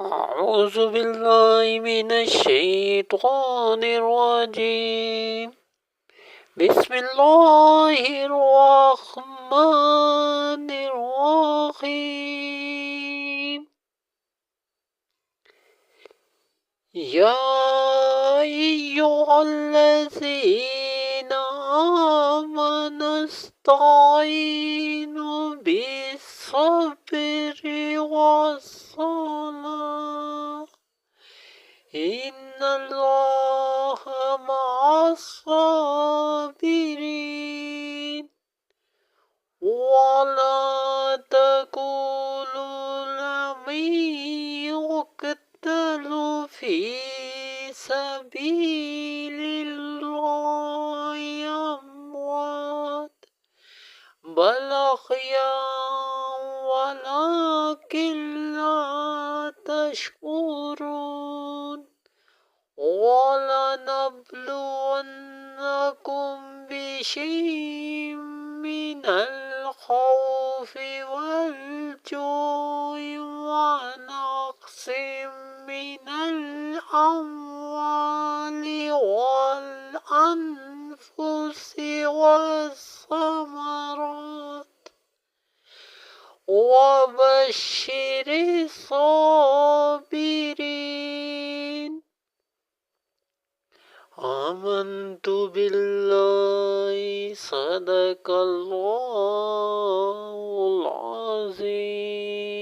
أعوذ بالله من الشيطان الرجيم. بسم الله الرحمن الرحيم. يا أيها الذين آمنوا استعينوا بالصبر والصلاة إن الله مع الصابرين. ولا تقولوا لمن يقتل في سبيل الله أموات بل أحياء ولكن لا تشعرون. ولنبلونكم بشيء من الخوف والجوع ونقص من الأموال والأنفس والثمرات وبشر الصابرين. آمنت بالله صدق الله العظيم.